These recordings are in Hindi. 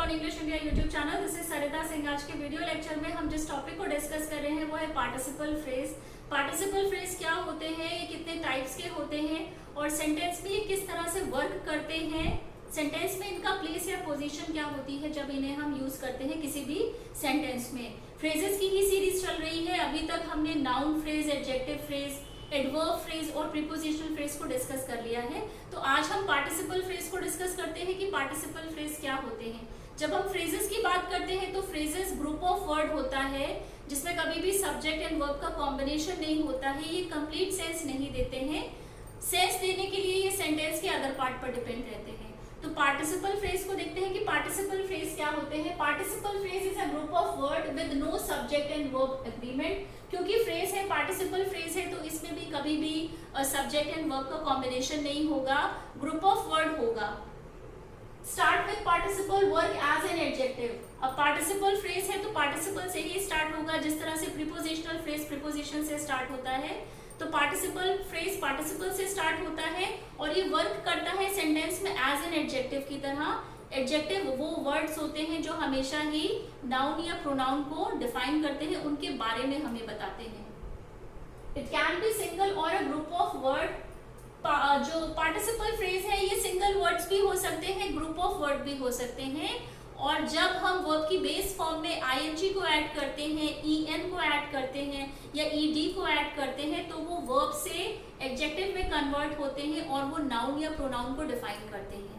On English India YouTube channel. This is Sarita Singh. आज के वीडियो लेक्चर में हम जिस टॉपिक को डिस्कस कर रहे हैं वो है पार्टिसिपल फ्रेज। पार्टिसिपल फ्रेज क्या होते हैं, ये कितने टाइप्स के होते हैं और सेंटेंस में ये किस तरह से वर्क करते हैं, सेंटेंस में इनका प्लेस या पोजीशन क्या होती है जब इन्हें हम यूज करते हैं किसी भी सेंटेंस में। फ्रेजेस की ही सीरीज चल रही है। अभी तक हमने noun phrase, adjective phrase, adverb phrase और प्रीपोजिशनल फ्रेज को डिस्कस कर लिया है। तो आज हम पार्टिसिपल फ्रेज को डिस्कस करते हैं कि पार्टिसिपल फ्रेज क्या होते हैं। जब हम फ्रेजेस की बात करते हैं तो फ्रेजेस ग्रुप ऑफ वर्ड होता है जिसमें कभी भी सब्जेक्ट एंड वर्ब का कॉम्बिनेशन नहीं होता है। ये कंप्लीट सेंस नहीं देते हैं। सेंस देने के लिए ये सेंटेंस के अदर पार्ट पर डिपेंड रहते हैं। तो पार्टिसिपल फ्रेज को देखते हैं कि पार्टिसिपल फ्रेज क्या होते हैं। Participle phrase is a group of word with no subject and verb agreement. क्योंकि फ्रेज है, पार्टिसिपल फ्रेज है, तो इसमें भी कभी भी सब्जेक्ट एंड वर्ब का कॉम्बिनेशन नहीं होगा, ग्रुप ऑफ वर्ड होगा। Start with participle work as an adjective. अब पार्टिसिपल फ्रेज है तो पार्टिसिपल से ही स्टार्ट होगा, जिस तरह से प्रीपोजिशनल फ्रेज प्रीपोजिशन से स्टार्ट होता है। तो पार्टिसिपल फ्रेज पार्टिसिपल से स्टार्ट होता है और ये वर्क करता है सेंटेंस में एज एन एडजेक्टिव की तरह। एडजेक्टिव वो वर्ड्स होते हैं जो हमेशा ही नाउन या प्रोनाउन को डिफाइन करते हैं, उनके बारे में हमें बताते हैं। इट कैन बी सिंगल और अ ग्रुप ऑफ वर्ड। जो पार्टिसिपल फ्रेज है ये सिंगल वर्ड्स भी हो सकते हैं, ग्रुप ऑफ वर्ड भी हो सकते हैं। और जब हम वर्ब की बेस फॉर्म में आईएनजी को ऐड करते हैं, ईएन को ऐड करते हैं या ईडी को ऐड करते हैं तो वो वर्ब से एडजेक्टिव में कन्वर्ट होते हैं और वो नाउन या प्रोनाउन को डिफाइन करते हैं।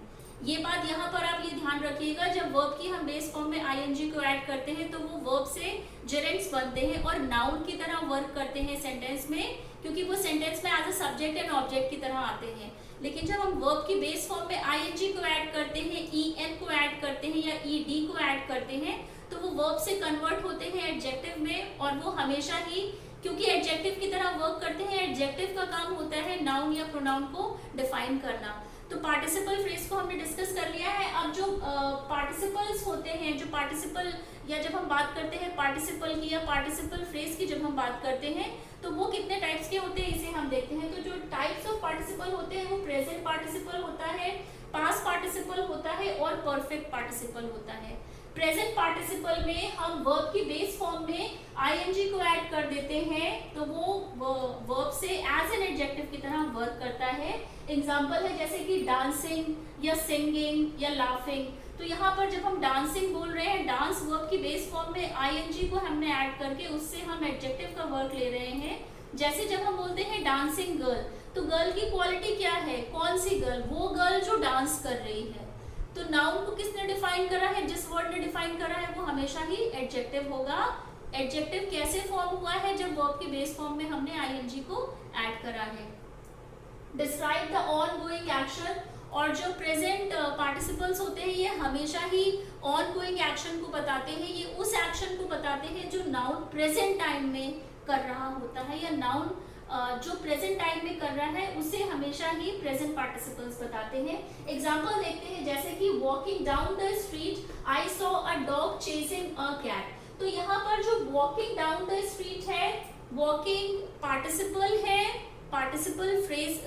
ये बात यहाँ पर आप ये ध्यान रखिएगा, जब वर्ब की हम बेस फॉर्म में आईएनजी को ऐड करते हैं तो वो वर्ब से जेरेंट्स बनते हैं और नाउन की तरह वर्क करते हैं सेंटेंस में, क्योंकि वो सेंटेंस में as a subject and object की तरह आते हैं। लेकिन जब हम वर्ब की बेस फॉर्म में आईएनजी को ऐड करते हैं, ईएन को ऐड करते हैं या ईडी को ऐड करते हैं तो वो वर्ब से कन्वर्ट होते हैं एडजेक्टिव में, और वो हमेशा ही क्योंकि एडजेक्टिव की तरह वर्क करते हैं, एडजेक्टिव का काम होता है नाउन या प्रोनाउन को डिफाइन करना। तो पार्टिसिपल फ्रेज को हमने डिस्कस कर लिया है। अब जो पार्टिसिपल्स होते हैं, जो पार्टिसिपल या जब हम बात करते हैं पार्टिसिपल की या पार्टिसिपल फ्रेज की जब हम बात करते हैं तो वो कितने टाइप्स के होते हैं इसे हम देखते हैं। तो जो टाइप्स ऑफ पार्टिसिपल होते हैं वो प्रेजेंट पार्टिसिपल होता है, पास्ट पार्टिसिपल होता है और परफेक्ट पार्टिसिपल होता है। प्रेजेंट पार्टिसिपल में हम वर्ब की बेस फॉर्म में आईएनजी को ऐड कर देते हैं तो वो वर्ब से एज एन एडजेक्टिव की तरह वर्क करता है। एग्जांपल है जैसे कि डांसिंग या सिंगिंग या लाफिंग। तो यहाँ पर जब हम डांसिंग बोल रहे हैं, डांस वर्ब की बेस फॉर्म में आईएनजी को हमने ऐड करके उससे हम एडजेक्टिव का वर्क ले रहे हैं। जैसे जब हम बोलते हैं डांसिंग गर्ल, तो गर्ल की क्वालिटी क्या है, कौन सी गर्ल, वो गर्ल जो डांस कर रही है। तो नाउन को किसने डिफाइन करा है, जिस वर्ड ने डिफाइन करा है वो हमेशा ही एडजेक्टिव होगा। एडजेक्टिव कैसे फॉर्म हुआ है, जब वर्ब के बेस फॉर्म में हमने आईएनजी को ऐड करा है। Describe the ongoing action. और जो प्रेजेंट पार्टिसिपल्स होते हैं ये हमेशा ही ऑनगोइंग एक्शन को बताते हैं, ये उस एक्शन को बताते हैं जो नाउन प्रेजेंट टाइम में कर रहा होता है, या नाउन जो प्रेजेंट टाइम में कर रहा है उसे हमेशा ही प्रेजेंट पार्टिसिपल्स बताते हैं। एग्जांपल देखते हैं जैसे कि walking down the street I saw a dog chasing a cat. तो यहाँ पर जो वॉकिंग डाउन द स्ट्रीट है, वॉकिंग पार्टिसिपल है। पार्टिसिपल फ्रेज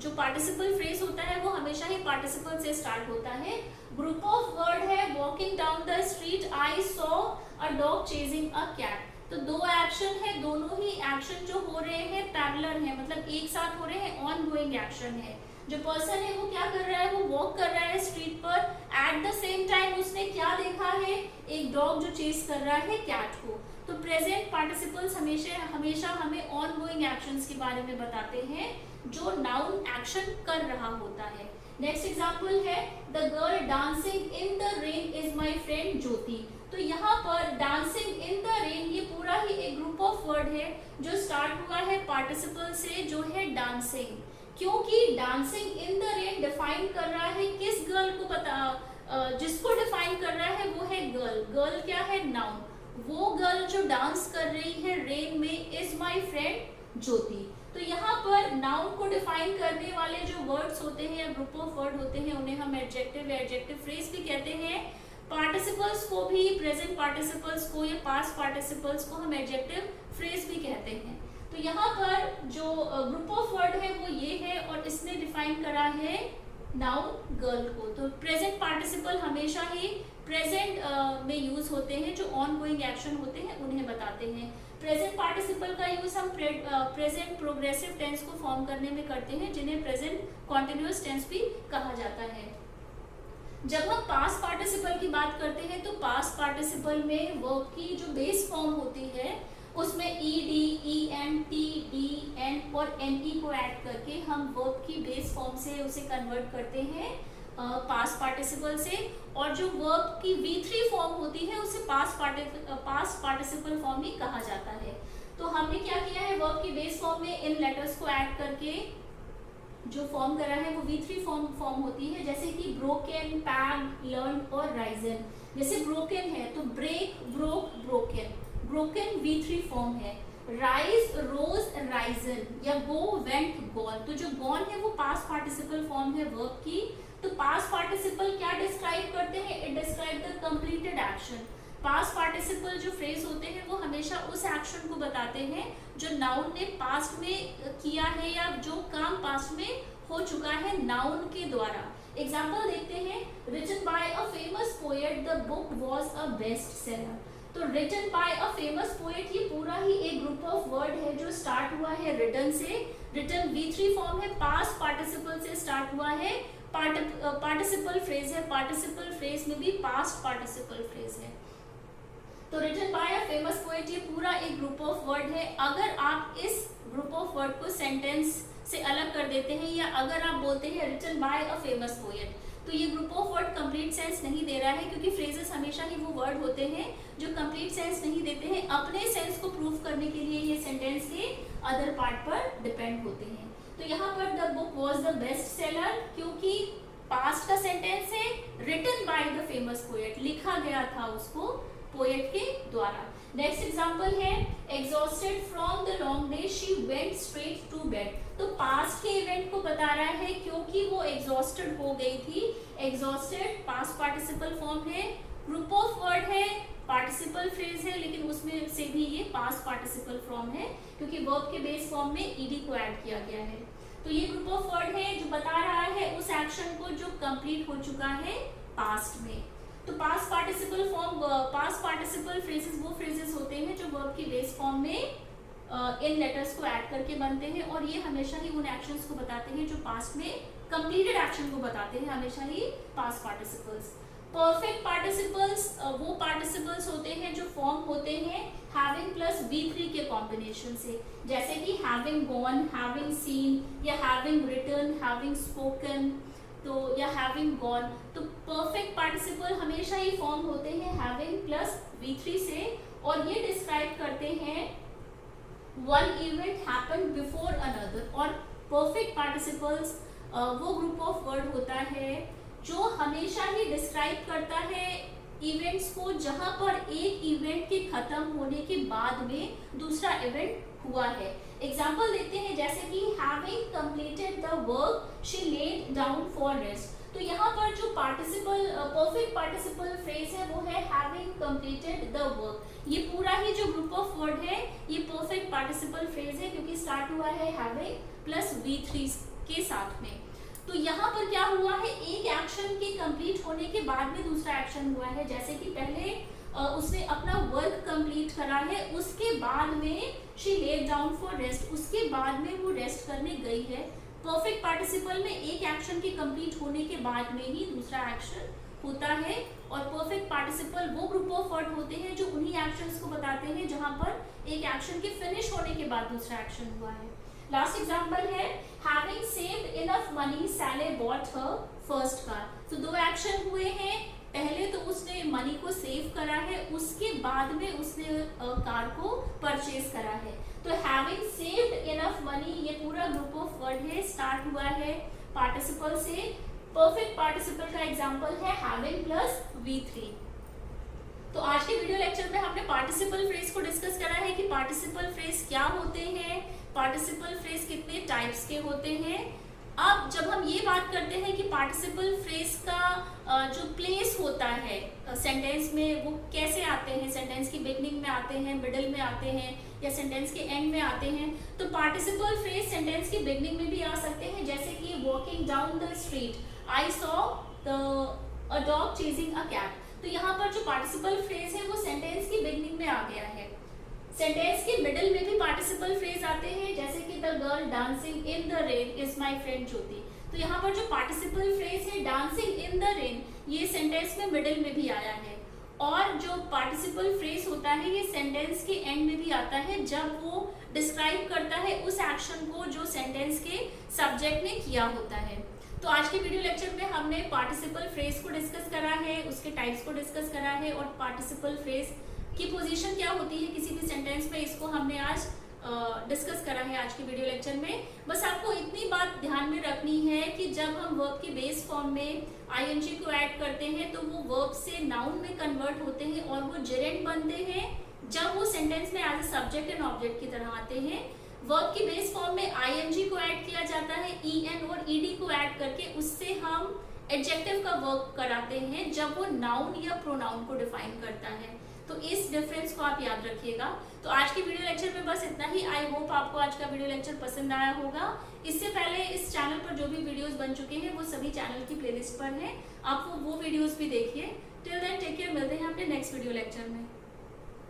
जो पार्टिसिपल फ्रेज होता है वो हमेशा ही पार्टिसिपल से स्टार्ट होता है। ग्रुप ऑफ वर्ड है walking down the street I saw a dog chasing a cat. तो दो एक्शन है, दोनों ही एक्शन जो हो रहे हैं पैरेलल है, मतलब एक साथ हो रहे हैं, ऑनगोइंग एक्शन है। जो पर्सन है वो क्या कर रहा है, वो वॉक कर रहा है स्ट्रीट पर, एट द सेम टाइम उसने क्या देखा है, एक डॉग जो चेस कर रहा है कैट को। तो प्रेजेंट पार्टिसिपल्स हमेशा हमें ऑनगोइंग एक्शंस के बारे में बताते हैं जो नाउन एक्शन कर रहा होता है। नेक्स्ट एग्जांपल है the girl dancing in the rain is my friend Jyoti. तो यहाँ पर डांसिंग इन द रेन ये पूरा ही एक ग्रुप ऑफ वर्ड है जो स्टार्ट हुआ है पार्टिसिपल से, जो है डांसिंग। क्योंकि dancing in the rain define कर रहा है किस गर्ल को, जिसको डिफाइन कर रहा है वो है गर्ल। गर्ल क्या है, नाउन। वो गर्ल जो डांस कर रही है रेन में इज माय फ्रेंड ज्योति। तो यहाँ पर नाउन को डिफाइन करने वाले जो वर्ड्स होते हैं या ग्रुप ऑफ वर्ड होते हैं उन्हें हम एडजेक्टिव या एडजेक्टिव फ्रेज भी कहते हैं। पार्टिसिपल्स को भी, प्रेजेंट पार्टिसिपल्स को या पास्ट पार्टिसिपल्स को हम एडजेक्टिव फ्रेज भी कहते हैं। तो यहाँ पर जो ग्रुप ऑफ वर्ड है वो ये है और इसने डिफाइन करा है नाउन गर्ल को। तो प्रेजेंट पार्टिसिपल पार्टिसिपल हमेशा ही प्रेजेंट में यूज होते हैं, जो ऑन गोइंग एक्शन होते हैं उन्हें बताते हैं। प्रेजेंट पार्टिसिपल का यूज हम प्रेजेंट प्रोग्रेसिव टेंस को फॉर्म करने में करते हैं, जिन्हें प्रेजेंट कॉन्टिन्यूअस टेंस भी कहा जाता है। जब हम पास्ट पार्टिसिपल की बात करते हैं तो पास्ट पार्टिसिपल में वर्ब की जो बेस फॉर्म होती है उसमें ED, EN, T, D, N और एनई को ऐड करके हम वर्ब की बेस फॉर्म से उसे कन्वर्ट करते हैं पास्ट पार्टिसिपल से, और जो वर्ब की V3 फॉर्म होती है उसे पास्ट पार्टिसिपल फॉर्म ही कहा जाता है। तो हमने क्या किया है, वर्ब की बेस फॉर्म में इन लेटर्स को ऐड करके जो फॉर्म करा है वो V3 फॉर्म होती है, जैसे कि ब्रोकन, पैग, लर्न और राइजन। जैसे ब्रोकन है तो break, broke, broken, broken V3 form है। राइज, रोज, राइजन, या गो, वेंट, गॉन, तो जो गॉन है वो पास्ट पार्टिसिपल फॉर्म है वर्ब की। तो पास्ट पार्टिसिपल क्या डिस्क्राइब करते हैं, it describe the completed action. Past participle जो फ्रेज होते हैं वो हमेशा उस एक्शन को बताते हैं जो नाउन ने पास्ट में किया है या जो काम पास्ट में हो चुका है नाउन के द्वारा। एग्जाम्पल देखते हैं, written by a famous poet the book was a best seller. तो written by a famous poet ये पूरा ही एक ग्रुप ऑफ वर्ड है जो स्टार्ट हुआ है रिटन से। रिटन V3 फॉर्म है, पास्ट पार्टिसिपल से स्टार्ट हुआ है, पार्टिसिपल फ्रेज है, पार्टिसिपल फ्रेज में भी पास्ट पार्टिसिपल फ्रेज है। तो written by a famous poet ये पूरा एक ग्रुप ऑफ वर्ड है। अगर आप इस ग्रुप ऑफ वर्ड को सेंटेंस से अलग कर देते हैं या अगर आप बोलते हैं written by a famous poet, तो ये group of word complete sense नहीं दे रहा है, क्योंकि फ्रेजेस हमेशा ही वो वर्ड होते हैं जो कंप्लीट सेंस नहीं देते हैं। अपने सेंस को प्रूव करने के लिए ये सेंटेंस के अदर पार्ट पर डिपेंड होते हैं। तो यहाँ पर the book was the best seller क्योंकि पास्ट का सेंटेंस है, written by the famous poet, लिखा गया था उसको पोएट के द्वारा। नेक्स्ट एग्जांपल है, exhausted from the long day she went straight to bed. तो पास्ट के इवेंट को बता रहा है क्योंकि वो एग्जॉस्टेड हो गई थी। एग्जॉस्टेड पास्ट पार्टिसिपल फॉर्म है, ग्रुप ऑफ वर्ड है, पार्टिसिपल फ्रेज है, लेकिन उसमें से भी ये पास्ट पार्टिसिपल फॉर्म है क्योंकि वर्ब के बेस फॉर्म में ईडी को ऐड किया गया है। तो ये ग्रुप ऑफ वर्ड है जो बता रहा है उस एक्शन को जो कंप्लीट हो चुका है पास्ट में। तो past participle form, past participle phrases वो फ्रेजेस होते हैं जो वर्ब की बेस फॉर्म में इन लेटर्स को ऐड करके बनते हैं, और ये हमेशा ही उन एक्शंस को बताते हैं जो पास्ट में कंप्लीटेड एक्शन को बताते हैं, हमेशा ही पास्ट पार्टिसिपल्स। परफेक्ट पार्टिसिपल्स वो पार्टिसिपल्स होते हैं जो फॉर्म होते हैं हैविंग प्लस V3 के कॉम्बिनेशन से, जैसे कि हैविंग गॉन, हैविंग सीन, या हैविंग रिटन, हैविंग स्पोकन, तो या हैविंग गॉन। तो परफेक्ट पार्टिसिपल हमेशा ही फॉर्म होते हैं हैविंग प्लस V3 से, और ये डिस्क्राइब करते हैं one event happened before another. और परफेक्ट पार्टिसिपल्स वो ग्रुप ऑफ वर्ड होता है जो हमेशा ही डिस्क्राइब करता है इवेंट्स को जहां पर एक इवेंट के खत्म होने के बाद में दूसरा इवेंट हुआ है। एग्जाम्पल देते हैं, जैसे कि having completed the work she laid down for rest. तो यहाँ पर जो पार्टिसिपल परफेक्ट पार्टिसिपल फ्रेज है वो है हैविंग कंप्लीटेड द वर्क। ये पूरा ही जो ग्रुप ऑफ वर्ड है ये परफेक्ट पार्टिसिपल फ्रेज है क्योंकि स्टार्ट हुआ है हैविंग प्लस V3 के साथ में। तो यहाँ पर क्या हुआ है, एक एक्शन के कंप्लीट होने के बाद में दूसरा एक्शन हुआ है, जैसे कि पहले उसने अपना वर्क कंप्लीट करा है, उसके बाद में she laid down for rest, उसके बाद में वो रेस्ट करने गई है। परफेक्ट पार्टिसिपल में एक एक्शन के कंप्लीट होने के बाद में ही दूसरा एक्शन होता है, और परफेक्ट पार्टिसिपल वो ग्रुप ऑफ वर्ड होते हैं जो उन्हीं एक्शंस को बताते हैं जहां पर एक एक्शन के फिनिश होने के बाद दूसरा एक्शन हुआ है। लास्ट एग्जांपल है, हैविंग सेव्ड इनफ मनी सैली बॉट हर फर्स्ट कार। तो दो एक्शन हुए हैं, पहले तो उसने मनी को सेव करा है, उसके बाद में उसने कार को परचेज करा है। तो हैविंग सेव्ड इनफ मनी ये पूरा ग्रुप ऑफ वर्ड है, स्टार्ट हुआ है पार्टिसिपल से। परफेक्ट पार्टिसिपल का एग्जांपल है हैविंग प्लस V3। तो आज के वीडियो लेक्चर में हमने पार्टिसिपल फ्रेज को डिस्कस करा है कि पार्टिसिपल फ्रेज क्या होते हैं, पार्टिसिपल फ्रेज कितने टाइप्स के होते हैं। अब जब हम ये बात करते हैं कि पार्टिसिपल फ्रेज का जो प्लेस होता है सेंटेंस में वो कैसे आते हैं, सेंटेंस की बिगनिंग में आते हैं, मिडिल में आते हैं या सेंटेंस के एंड में आते हैं, तो पार्टिसिपल फ्रेज सेंटेंस की बिगनिंग में भी आ सकते हैं, जैसे कि walking down the street, I saw the a dog chasing a cat. तो यहाँ पर जो पार्टिसिपल फ्रेज है वो सेंटेंस की बिगनिंग में आ गया है। सेंटेंस के मिडिल में भी पार्टिसिपल फ्रेज आते हैं, जैसे कि the girl dancing in the rain is my friend Jyoti. तो यहाँ पर जो पार्टिसिपल फ्रेज है डांसिंग इन द रेन, ये सेंटेंस में मिडिल में भी आया है। और जो पार्टिसिपल फ्रेज होता है ये सेंटेंस के एंड में भी आता है, जब वो डिस्क्राइब करता है उस एक्शन को जो सेंटेंस के सब्जेक्ट ने किया होता है। तो आज के वीडियो लेक्चर में हमने पार्टिसिपल फ्रेज को डिस्कस करा है, उसके टाइप्स को डिस्कस करा है, और पार्टिसिपल फ्रेज की पोजीशन क्या होती है किसी भी सेंटेंस में, इसको हमने आज डिस्कस करा है आज के वीडियो लेक्चर में। बस आपको इतनी बात ध्यान में रखनी है कि जब हम वर्ब के बेस फॉर्म में आईएनजी को ऐड करते हैं तो वो वर्ब से नाउन में कन्वर्ट होते हैं और वो जेरेंड बनते हैं जब वो सेंटेंस में as a subject and object की तरह आते हैं। वर्ब के बेस फॉर्म में आईएनजी को ऐड किया जाता है, ईएन और ईडी को ऐड करके उससे हम एडजेक्टिव का वर्क कराते हैं जब वो नाउन या प्रोनाउन को डिफाइन करता है। तो इस डिफरेंस को आप याद रखिएगा। तो आज के वीडियो लेक्चर में बस इतना ही। आई होप आपको आज का वीडियो लेक्चर पसंद आया होगा। इससे पहले इस चैनल पर जो भी वीडियोस बन चुके हैं वो सभी चैनल की प्लेलिस्ट पर हैं, आप वो वीडियोस भी देखिए। टिल देन टेक केयर, मिलते हैं अपने नेक्स्ट वीडियो लेक्चर में।